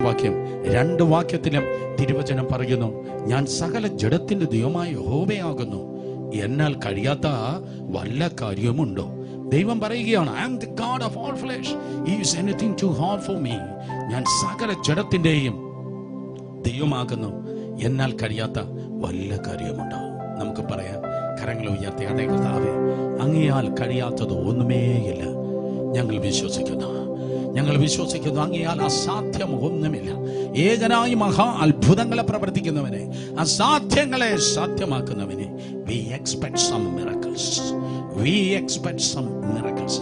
വാക്യം. 2 വാക്യത്തിലും തിരുവചനം പറയുന്നു, ഞാൻ സകല ജഡത്തിന്റെ ദൈവമായ യഹോവയാകുന്നു, എന്നാൽ കഴിയാത്ത വല്ല കാര്യവുമുണ്ടോ? ദൈവം പറയുകയാണ്, I am the God of all flesh. Is anything too hard for me? ഞാൻ സകല ജഡത്തിന്റെയും ദൈവമാകുന്നു, എന്നാൽ കഴിയാത്ത വല്ല കാര്യമുണ്ടോ? നമുക്ക് പറയാം, കരങ്ങൾ ഉയർത്തി, അതേ കർത്താവേ, അങ്ങയാൽ കഴിയാത്തത് ഒന്നുമേയില്ല. ഞങ്ങൾ വിശ്വസിക്കുന്നു അങ്ങയാൽ അസാധ്യം ഒന്നുമില്ല. ഏകനായി മഹാ അത്ഭുതങ്ങളെ പ്രവർത്തിക്കുന്നവനെ, അസാധ്യങ്ങളെ സാധ്യമാക്കുന്നവനെ, we expect some miracles.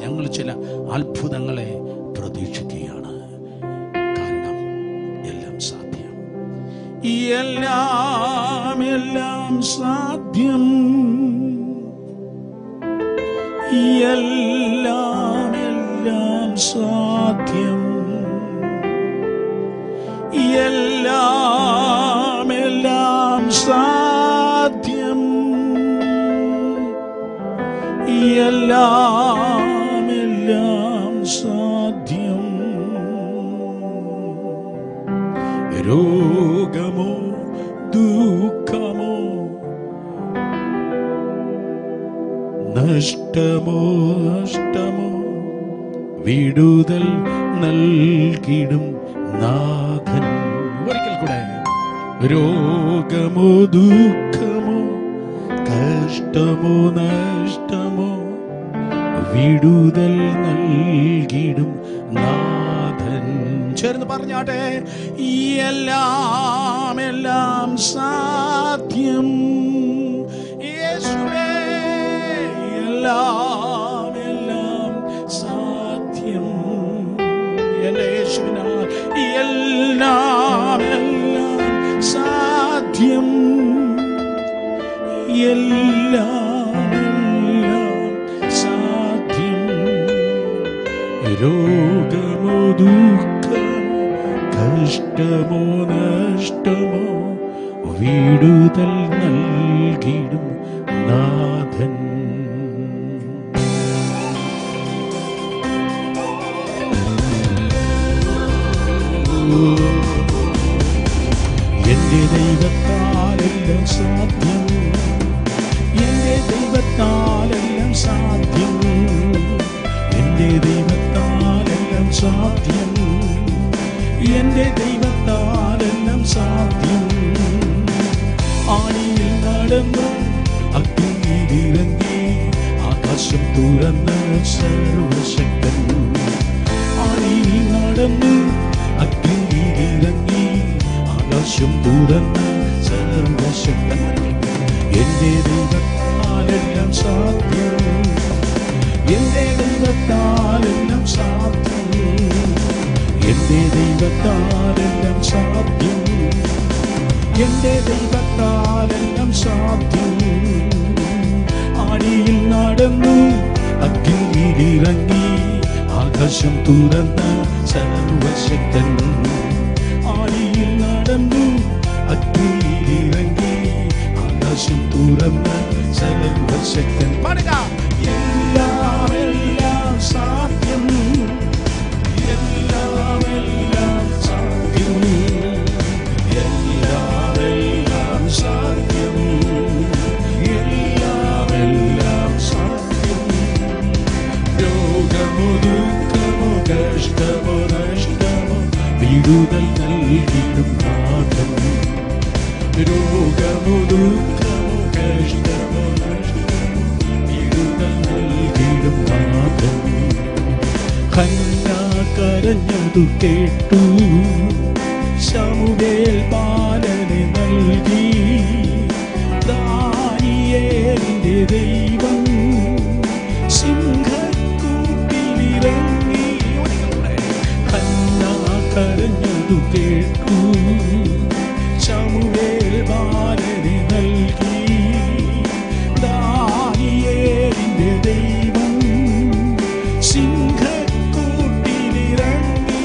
ഞങ്ങൾ ചില അത്ഭുതങ്ങളെ പ്രതീക്ഷിക്കുകയാണ്. കാരണം എല്ലാം സാധ്യം, എല്ലാം സാധ്യം, എല്ലാം സാധ്യം, എല്ലാം സാധ്യം, എല്ലാം സാധ്യം. രോഗമോ ദുഃഖമോ നഷ്ടമോ വിടുതൽ നൽകിടും നാഥൻ. ഒരിക്കൽ കൂടെ, രോഗമോ ദുഃഖമോ കഷ്ടമോ നഷ്ടമോ വിടുതൽ നൽകിടും നാഥൻ. ചേർന്ന് പറഞ്ഞാട്ടെ, എല്ലാം സാധ്യം യേശുവേ, എല്ലാം സാധ്യം എന്റെ യേശുവിനാൽ. എല്ലാം സാധ്യം, എല്ലാം സാധ്യം. രോഗമോ ദുഃഖമോ കഷ്ടമോ നഷ്ടമോ വിടുതൽ നൽകിടും നാഥൻ. എന്റെ ദൈവത്താലെല്ലാം സാധ്യം, എന്റെ ദൈവത്താലെല്ലാം സാധ്യം, എന്റെ ദൈവത്താലെല്ലാം സാധ്യം, എന്റെ ദൈവത്താലെല്ലാം സാധ്യം. ആണിയിൽ നടന്നു അഗ്നിയിലിറങ്ങി ആകാശം തുറന്ന് സർവശക്തൻ. ആണിയിൽ നടന്നു അഗ്നിയിലിറങ്ങി ആകാശം തുറന്ന് സർവശക്തൻ. എന്റെ ദൈവത്താലെല്ലാം സാധ്യം, എന്റെ ദൈവത്താലെല്ലാം സാധ്യം, എന്റെ ദൈവത്താലെല്ലാം സാധ്യം, എന്റെ ദൈവത്താലെല്ലാം സാധ്യം. ആണിയിൽ നടന്നു അഗ്നിയിലിറങ്ങി ആകാശം തുറന്ന് സർവശക്തൻ. ആണിയിൽ നടന്നു അഗ്നിയിലിറങ്ങി ആകാശം തുറന്ന് സർവശക്തൻ. പാടുക, എല്ലാം സാധ്യം, എല്ലാം സാധ്യം, എല്ലാം സാധ്യം, എല്ലാം സാധ്യം. രോഗമോ ദുഃഖമോ കഷ്ടമോ നഷ്ടമോ വിടുതൽ നൽകിടും നാഥൻ. രോഗമോ ദുഃഖമോ കഷ്ടമോ നഷ്ടമോ വിടുതൽ നൽകിടും നാഥൻ. ഹന്ന കരഞ്ഞതു കേട്ടു, ശമൂവേൽ ബാലനെ നൽകി. ദാനിയേലിന്റെ ദൈവം സിംഹക്കൂട്ടിലിറങ്ങി. ഹന്ന കരഞ്ഞതു കേട്ടു, ശമൂവേൽ ബാലനെ നൽകി. ദാനിയേലിന്റെ ദൈവം സിംഹക്കൂട്ടിലിറങ്ങി.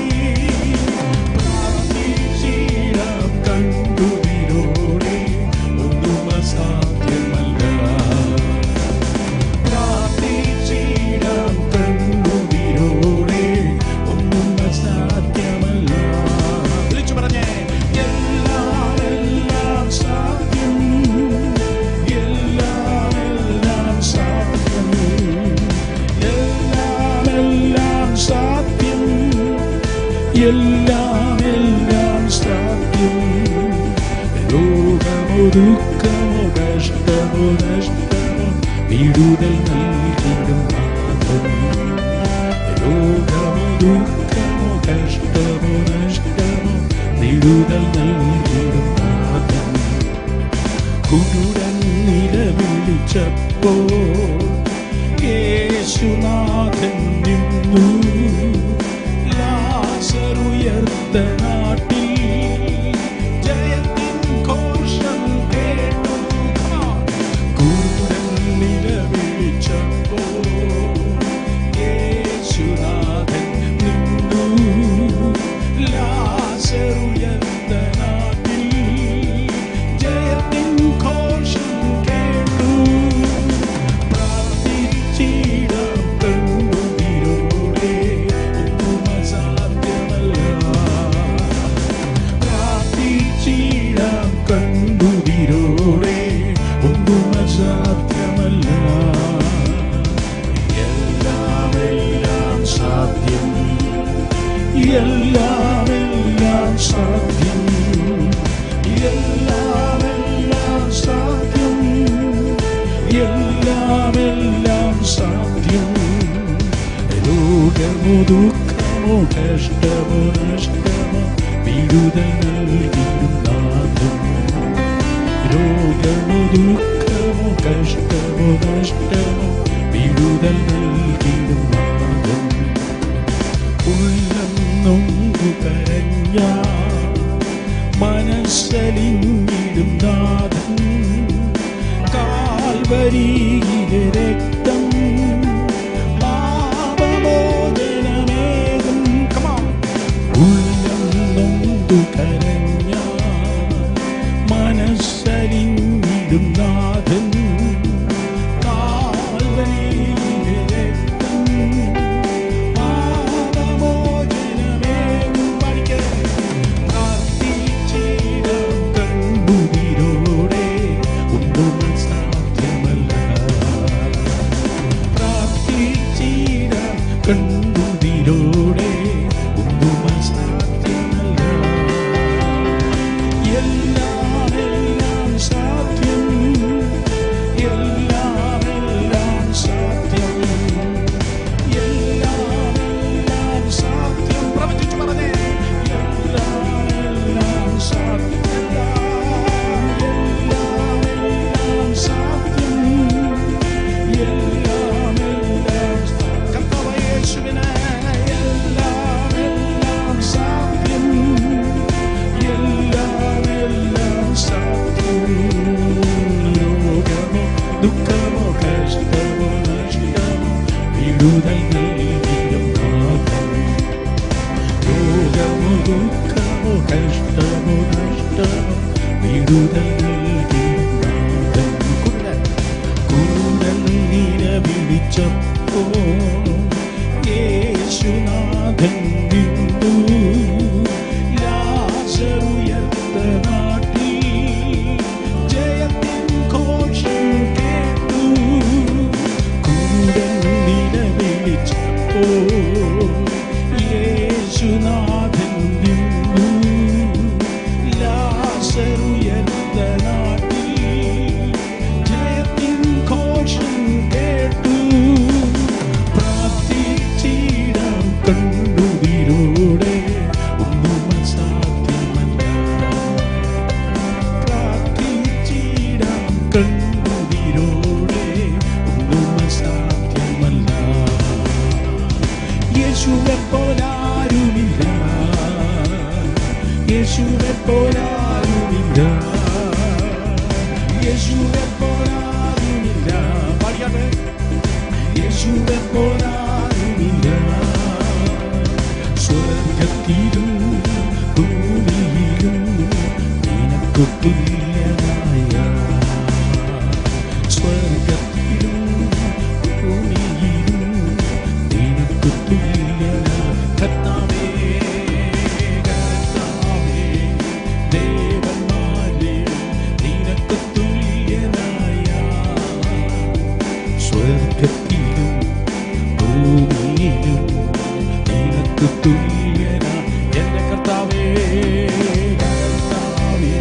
പ്രാർത്ഥിച്ചിടാം കണ്ടുവിരോടെ ഒന്നും അസാധ്യമല്ല. പ്രാർത്ഥിച്ചിടാം കണ്ടുവിരോടെ ഒന്നും അസാധ്യമല്ല. വിളിച്ചു ദുഃഖമോ കഷ്ടമോ നഷ്ടമോ വിടുതൽ നൽകിടും നാഥൻ. രോഗമോ ദുഃഖമോ കഷ്ടമോ നഷ്ടമോ വിടുതൽ നൽകിടും നാഥൻ. കുരുടൻ നിലവിളിച്ചപ്പോൾ യേശുനാഥൻ നിന്നു. ലാസറുയർത്ത നാട്ടിൽ ജയത്തിൻ ഘോഷം കേട്ടു. കുരുടൻ നിലവിളിച്ചപ്പോൾ യേശുനാഥൻ നിന്നു. ലാസറുയർത്ത നാട്ടിൽ ജയത്തിൻ ഘോഷം കേട്ടു. പ്രാർത്ഥിച്ചിടാം കണ്ണുനീരോടെ ഒന്നും അസാധ്യമല്ല. പ്രാർത്ഥിച്ചിടാം കണ്ണുനീരോടെ ഒന്നും അസാധ്യമല്ല. എല്ലാം എല്ലാം സാധ്യം, എല്ലാം എല്ലാം സാധ്യം, എല്ലാം എല്ലാം സാധ്യം, എല്ലാം എല്ലാം സാധ്യം. രോഗമോ ദുഃഖമോ കഷ്ടമോ നഷ്ടമോ വിടുതൽ നൽകിടും നാഥൻ. രോഗമോ ദുഃഖമോ കഷ്ടമോ നഷ്ടമോ വിടുതൽ നൽകിടും നാഥൻ. ഉള്ളം നൊന്തു കരഞ്ഞ മനസ്സലിഞ്ഞിടും നാഥൻ. കാൽവരിയിലെ രക്തം പാപമോചനമേകും. ഉള്ളം നൊന്തു കരഞ്ഞ മനസ്സലിഞ്ഞിടും നാഥൻ. കാൽവരിയിലെ രക്തം പാപമോചനമേകും. പ്രാർത്ഥിച്ചിടാം കണ്ണുനീരോടെ ഒന്നും അസാധ്യമല്ല. പ്രാർത്ഥിച്ചിടാം കണ്ണുനീരോടെ ഒന്നും അസാധ്യമല്ല. എല്ലാം എല്ലാം സാധ്യം, എല്ലാം എല്ലാം സാധ്യം, എല്ലാം എല്ലാം സാധ്യം. പ്രവചിച്ചു പറഞ്ഞേ, എല്ലാം എല്ലാം സാധ്യം, എല്ലാം എല്ലാം സാധ്യം, എല്ലാം എല്ലാം കർത്താവായ യേശുവിന് എല്ലാം എല്ലാം സാധ്യം, എല്ലാം എല്ലാം സാധ്യം. രോഗമോ ദുഃഖമോ കഷ്ടമോ നഷ്ടമോ വിടുതൽ നൽകിടും നാഥൻ. രോഗമോ ദുഃഖമോ കഷ്ടമോ നഷ്ടമോ വിടുതൽ നൽകിടും നാഥൻ. കുരുടൻ നിലവിളിച്ചപ്പോൾ യേശുനാഥൻ നിന്നു. ലാസറുയർത്ത നാട്ടിൽ ജയത്തിൻ ഘോഷം കേട്ടു. കുരുടൻ നിലവിളിച്ചപ്പോൾ യേശുനാഥൻ നിന്നു. ലാസറുയർത്ത നാട്ടിൽ ജയത്തിൻ ഘോഷം കേട്ടു. പ്രാർത്ഥിച്ചിടാം കണ്ണുനീരോടെ ഒന്നും അസാധ്യമല്ല. പ്രാർത്ഥിച്ചിടാം കണ്ണുനീരോടെ ഒന്നും അസാധ്യമല്ല. യേശുവെ പോലാരുമില്ല, യേശുവെ പോലാരുമില്ല, യേശുവെ പോലാരുമില്ല. പാടിയാട്ടെ. യേശുവെ പോലാരുമില്ല. സ്വർഗത്തിലും ഭൂമിയിലും നിനക്കു തുല്യമായ, സ്വർഗത്തിലും ഭൂമിയിലും നിനക്കു തുല്യമായ കർത്താവേ, കർത്താവേ, ദേവന്മാരെ നിനക്കു തുല്യനായ, സ്വർഗത്തിലും ഭൂമിയിലും നിനക്കു തുല്യനായ എന്റെ കർത്താവേ, കർത്താവേ,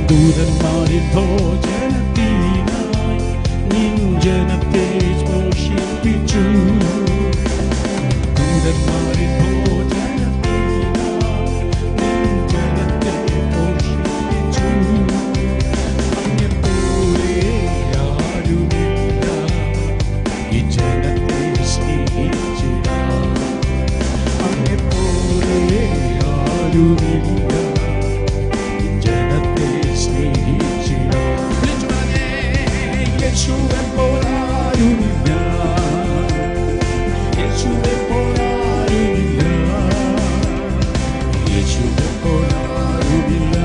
ദൂതന്മാരിൽ ഭോജനത്തിനായി നിൻ ജനത്തെ പോഷിപ്പിച്ചു. ദൂതന്മാരിൽ ഭോജനത്തിനായി നിൻ ജനത്തെ പോഷിപ്പിച്ചു. അങ്ങെപ്പോലെ ആരുമില്ല ഈ ജനത്തെ സ്നേഹിച്ചിടാൻ. അങ്ങെപ്പോലെ ആരുമില്ല ജനത്തെ സ്നേഹിച്ചിടാൻ. യേശുവെ പോലാരുമില്ല, യേശുവെ പോലാരുമില്ല, യേശുവെ പോലാരുമില്ല,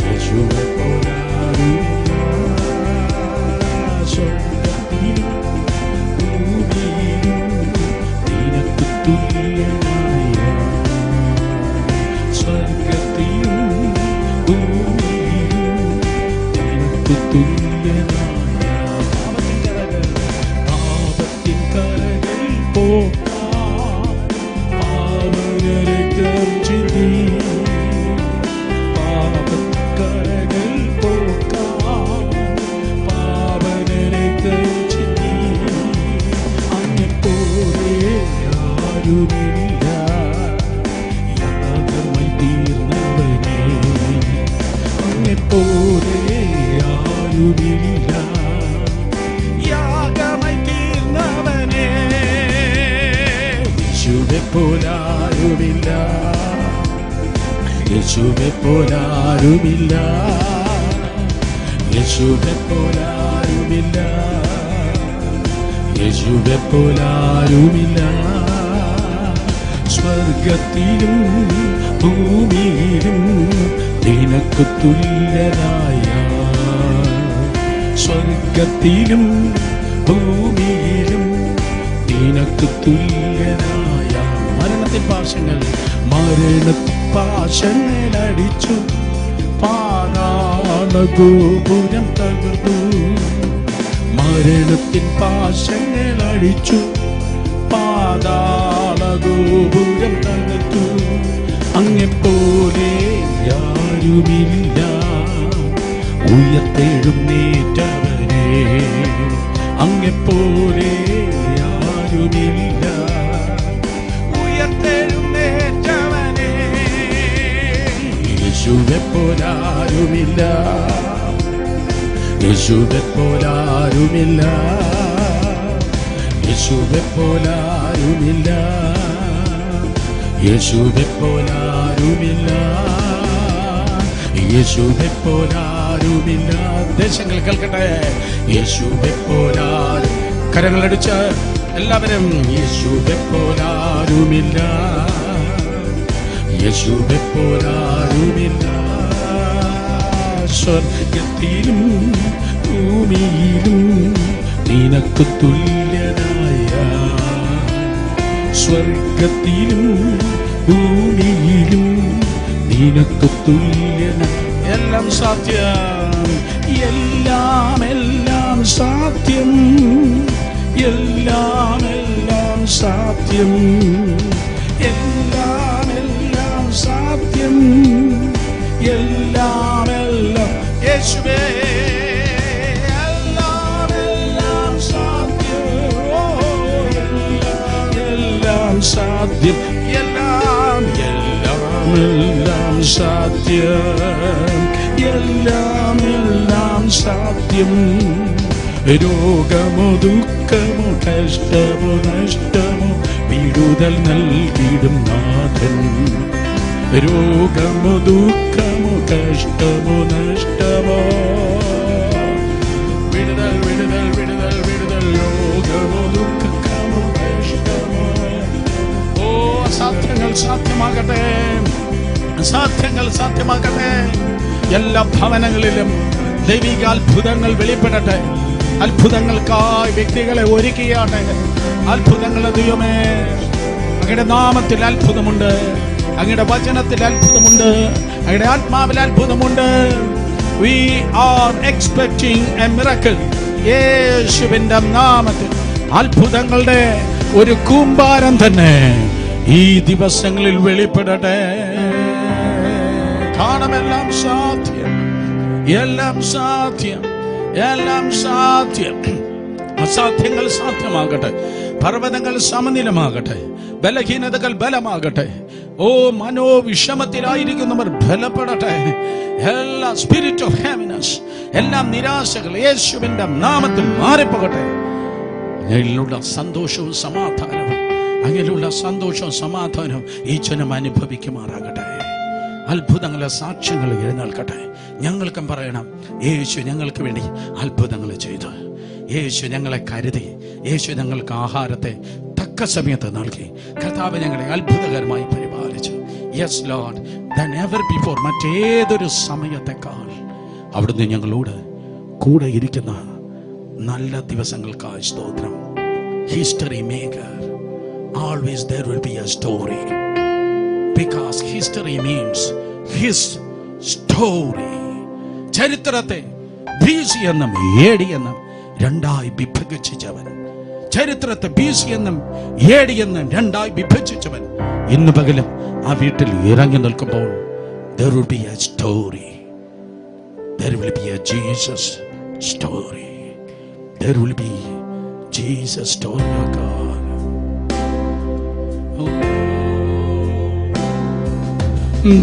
യേശുവെ പോലാരുമില്ല. സ്വർഗ്ഗത്തിലും ഭൂമിയിലും നിനക്ക് തുല്യനായ, സ്വർഗ്ഗത്തിലും ഭൂമിയിലും നിനക്ക് തുല്യനായ. പാപത്തിൻ കരകൾ പോക്കാൻ പാവനരക്തം ചിന്തി, പാപത്തിൻ കരകൾ പോക്കാൻ പാവനരക്തം ചിന്തി. അങ്ങെപ്പോലെ ആരുമില്ല യാഗമായി തീർന്നവനേ, അങ്ങെപ്പോലെ ആരുമില്ല യാഗമായി തീർന്നവനേ. യേശുവെ പോലാരുമില്ല, യേശുവെ പോലാരുമില്ല, യേശുവെ പോലാരുമില്ല, യേശുവെ പോലാരുമില്ല. സ്വർഗ്ഗത്തിലും ഭൂമിയിലും നിനക്ക് തുല്യനായ, സ്വർഗ്ഗത്തിലും ഭൂമിയിലും നിനക്ക് തുല്യനായ. മരണത്തിൻ പാശങ്ങൾ, മരണത്തിൻ പാശങ്ങൾ അടിച്ചു, പാതാള ഗോപുരം തകർന്നു. മരണത്തിൻ പാശങ്ങൾ അടിച്ചു, പാതാള ഗോപുരം തകർത്തു. അങ്ങെപ്പോലെ ആരുമില്ല ഉയർത്തെഴുന്നേറ്റവനെ, അങ്ങെപ്പോലെ ആരുമില്ല ഉയർത്തെഴുന്നേറ്റവനെ. യേശുവെ പോലാരുമില്ല, യേശുവെ പോലാരുമില്ല, യേശുവെ പോലാരുമില്ല, യേശുവെ പോലാരുമില്ല, യേശുവെ പോലാരുമില്ല. ദേശങ്ങൾ കേൾക്കട്ടെ, യേശുവെ പോലാരും. കരങ്ങളടിച്ച് എല്ലാവരും യേശുവെ പോലാരുമില്ല, യേശുവെ പോലാരുമില്ല. സ്വർഗ്ഗത്തിലും ഭൂമിയിലും നിനക്ക് തുല്യനായ, സ്വർഗ്ഗത്തിലും ഭൂമിയിലും നിനക്ക് തുല്യനായ. എല്ലാം സാധ്യം, എല്ലാം എല്ലാം സാധ്യം, എല്ലാം എല്ലാം സാധ്യം, എല്ലാം എല്ലാം സാധ്യം, എല്ലാം എല്ലാം യേശുവേ. എല്ലാം എല്ലാം സാധ്യം, എല്ലാം സാധ്യം, എല്ലാം എല്ലാം എല്ലാം സാധ്യം, എല്ലാം എല്ലാം സാധ്യം. രോഗമോ ദുഃഖമോ കഷ്ടമോ നഷ്ടമോ വിടുതൽ നൽകിടും നാഥൻ. രോഗമോ ദുഃഖമോ കഷ്ടമോ നഷ്ടമോ വിടുതൽ വിടുതൽ വിടുതൽ വിടുതൽ. രോഗമോ ദുഃഖമോ കഷ്ടമോ. ഓ അസാധ്യങ്ങൾ സാധ്യമാകട്ടെ, അസാധ്യങ്ങൾ സാധ്യമാകട്ടെ. എല്ലാ ഭവനങ്ങളിലും ദൈവിക അത്ഭുതങ്ങൾ വെളിപ്പെടട്ടെ. അത്ഭുതങ്ങൾക്കായി വ്യക്തികളെ ഒരുക്കിയാട്ടെ. അത്ഭുതങ്ങളുടെ ദൈവമേ, അങ്ങയുടെ നാമത്തിൽ അത്ഭുതമുണ്ട്, അങ്ങയുടെ വചനത്തിൽ അത്ഭുതമുണ്ട്, അങ്ങയുടെ ആത്മാവിൽ അത്ഭുതമുണ്ട്. We are expecting a miracle. യേശുവിന്റെ നാമത്തിൽ അത്ഭുതങ്ങളുടെ ഒരു കൂമ്പാരം തന്നെ ഈ ദിവസങ്ങളിൽ വെളിപ്പെടട്ടെ. കാണമെല്ലാം സാധ്യം, എല്ലാം സാധ്യം, എല്ലാം സാധ്യം. അസാധ്യങ്ങൾ സാധ്യമാകട്ടെ, പർവ്വതങ്ങൾ സമനിലമാകട്ടെ, ബലഹീനതകൾ ബലമാകട്ടെ. ഓ മനോവിഷമത്തിലായിരിക്കുന്നവർ ബലപ്പെടട്ടെ. എല്ലാ സ്പിരിറ്റ് ഓഫ് ഹാപ്പിനെസ്, എല്ലാ നിരാശകൾ യേശുവിന്റെ നാമത്തിൽ മാറിപ്പോകട്ടെ. അങ്ങനെയുള്ള സന്തോഷവും സമാധാനവും, അങ്ങനെയുള്ള സന്തോഷവും സമാധാനവും ഈ ജനം അനുഭവിക്കുമാറാകട്ടെ. അത്ഭുതങ്ങളെ സാക്ഷ്യങ്ങൾ എഴുന്നേൽക്കട്ടെ. ഞങ്ങൾക്കും പറയണം, യേശു ഞങ്ങൾക്ക് വേണ്ടി അത്ഭുതങ്ങൾ ചെയ്തു, യേശു ഞങ്ങളെ കരുതി, യേശു ഞങ്ങൾക്ക് ആഹാരത്തെ തക്ക സമയത്ത് നൽകി, കർത്താവ് ഞങ്ങളെ അത്ഭുതകരമായി പരിപാലിച്ചു. Yes Lord, than ever before, മറ്റേതൊരു സമയത്തെക്കാൾ അവിടുന്ന് ഞങ്ങളോട് കൂടെ ഇരിക്കുന്ന നല്ല ദിവസങ്ങൾക്കായി സ്തോത്രം. History maker, always there will be a story, because history means his story. ചരിത്രത്തെ BC എന്നും AD എന്നും രണ്ടായി വിഭജിച്ചവൻ, ചരിത്രത്തെ BC എന്നും AD എന്നും രണ്ടായി വിഭജിച്ചവൻ ഇന്ന് പകലും ആ വീട്ടിൽ ഇറങ്ങി നിൽക്കുമ്പോൾ there will be a story. There will be a Jesus story. There will be Jesus story, oh God. Oh.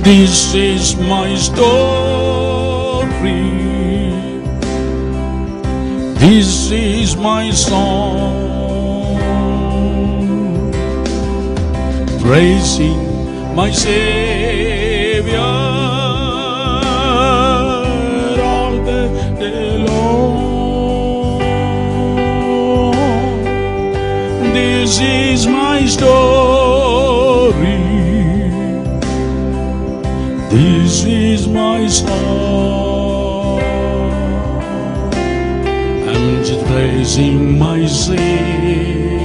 This is my story. This is my song, praising my Savior all the day long. This is my story. This is my song. I'm just praising my Savior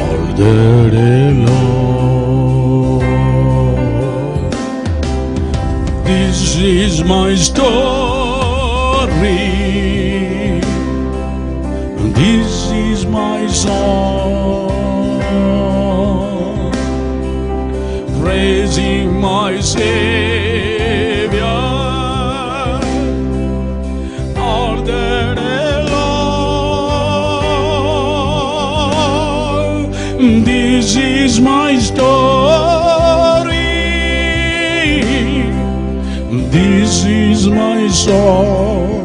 all the day long. This is my story. This is my song, praising my Savior all the day long. This is my story. This is my song,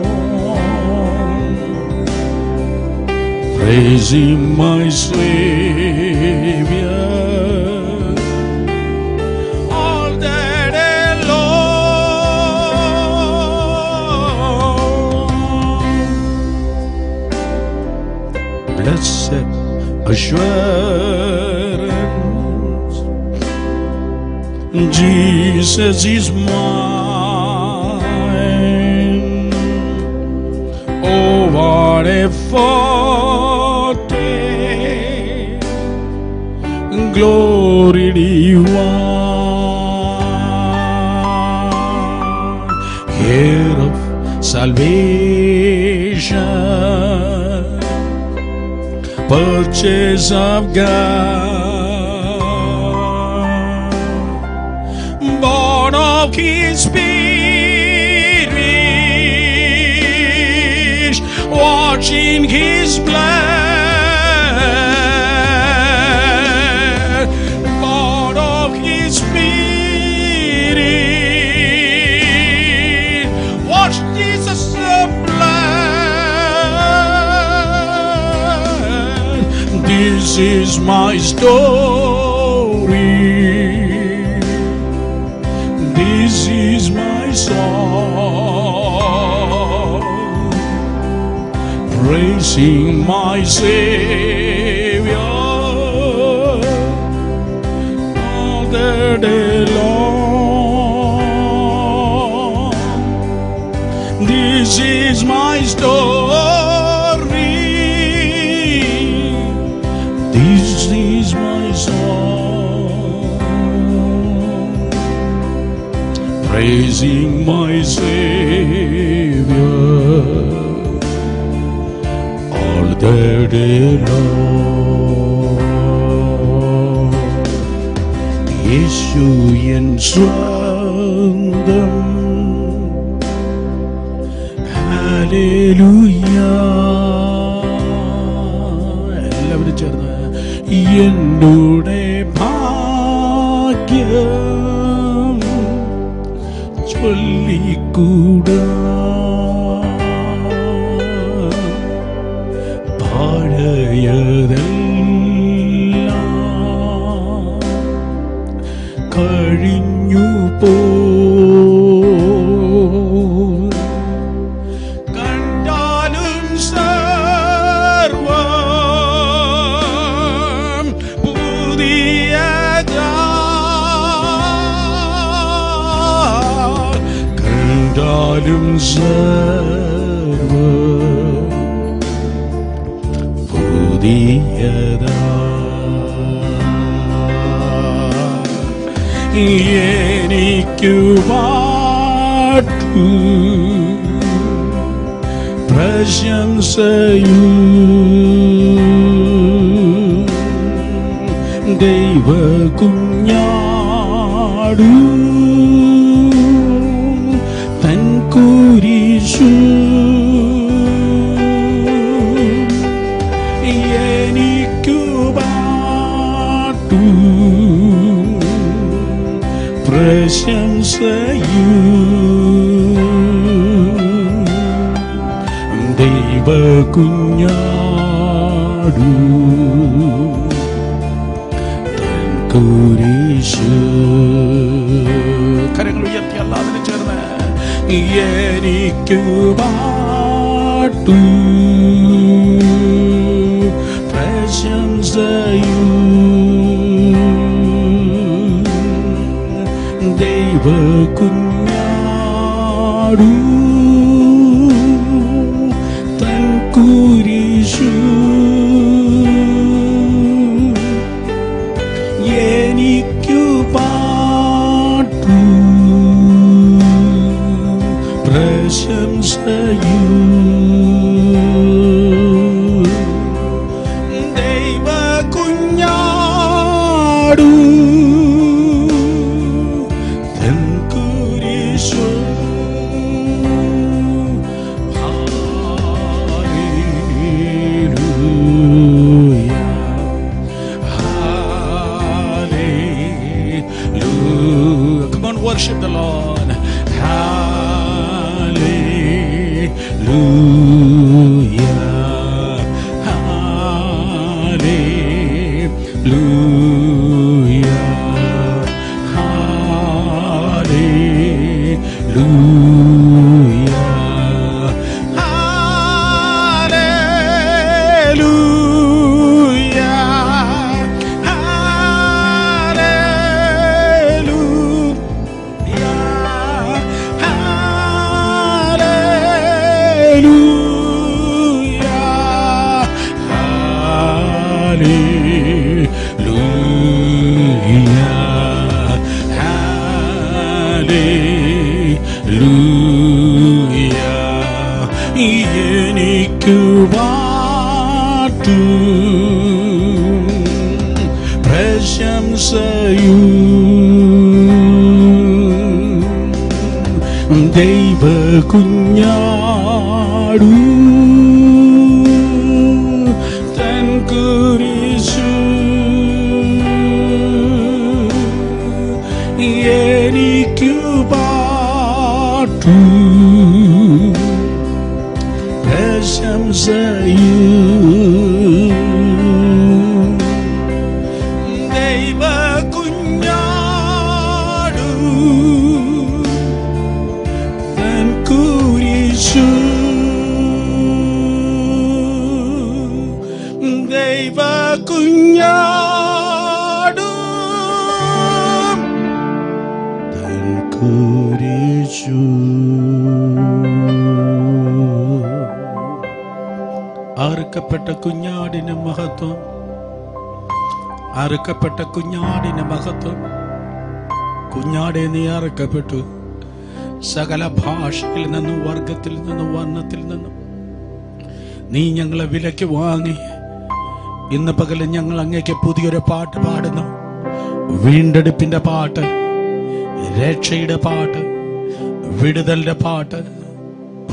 praising my Savior all the day long. Blessed assurance, Jesus is mine. Oh, what a foretaste, glory divine, heir of salvation, purchase of God, born of His Spirit, washed in His blood, born of His Spirit, washed Jesus' blood. This is my story. This is my song, praising my Savior all the day long. This is my story. This is my song, praising my Savior all the day long. Yesu എൻ സ്വന്തം. Hallelujah. എല്ലാവരും ചേർന്ന് എന്നോടെ ഭാഗ്യം ചൊല്ലിക്കൂടാ, പഴയതെല്ലാം കഴിഞ്ഞു പോ. കണ്ടാലും സർവം പുതിയതാ, കണ്ടാലും സർവം പുതിയതാ. എനിക്കു പാട്ടു പ്രശംസയു ദൈവ കുഞ്ഞാടു തൻ കുരിശു. എനിക്കു പാട്ടു പ്രശംസയു ദൈവ കുഞ്ഞാടു തൻ കുരിശു. കരങ്ങൾ ഉയർത്തി അല്ലാതെ ചേർന്ന് എനിക്കു പാട്ടു പ്രശംസയു ദൈവ കുഞ്ഞാടു തൻ കുരിശു. എനിക്കു പാട്ടു പ്രശംസയു ദൈവ കുഞ്ഞാടു തൻ കുരിശു. Hallelujah, hallelujah. Come on, worship the Lord. Hallelujah, hallelujah, hallelujah, എനിക്കു പാട്ടു പ്രശംസയു ദൈവ കുഞ്ഞാടു തൻ കുരിശു. എനിക്കു പാട്ടു പ്രശംസയു ദൈവ കുഞ്ഞാടു തൻ കുരിശു. ദൈവ കുഞ്ഞാടു തൻ കുരിശു. അറുക്കപ്പെട്ട കുഞ്ഞാടിന് മഹത്വം, അറുക്കപ്പെട്ട കുഞ്ഞാടിന് മഹത്വം. കുഞ്ഞാടെ നീ അറുക്കപ്പെട്ടു. സകല ഭാഷയിൽ നിന്നും വർഗത്തിൽ നിന്നും വർണ്ണത്തിൽ നിന്നും നീ ഞങ്ങളെ വിലയ്ക്ക് വാങ്ങി. ഇന്ന് പകല് ഞങ്ങൾ അങ്ങേക്ക് പുതിയൊരു പാട്ട് പാടുന്നു. വീണ്ടെടുപ്പിന്റെ പാട്ട്, രക്ഷയുടെ പാട്ട്, വിടുതലിന്റെ പാട്ട്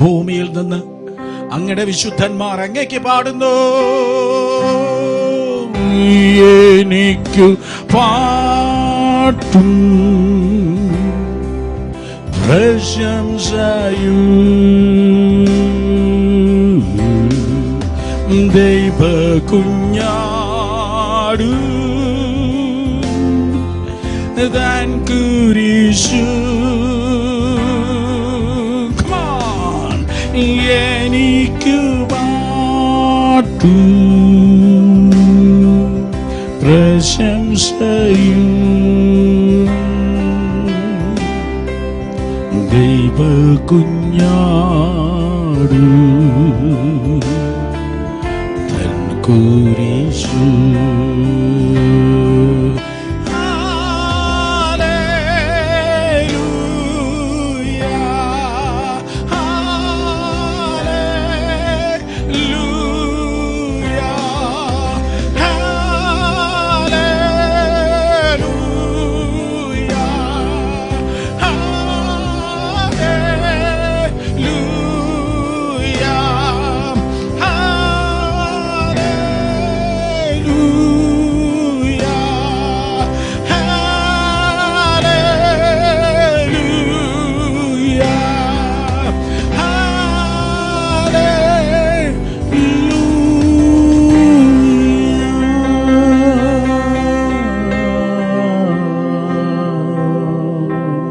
ഭൂമിയിൽ നിന്ന് അങ്ങയുടെ വിശുദ്ധന്മാർ അങ്ങേക്ക് പാടുന്നു. എനിക്കു പാട്ടും പ്രശംസയും ദൈവ കുഞ്ഞാടു താൻ കുരിശു. എനിക്കു പാട്ടും പ്രശംസയും ദൈവ കുഞ്ഞാടു തൻ കുരിശു.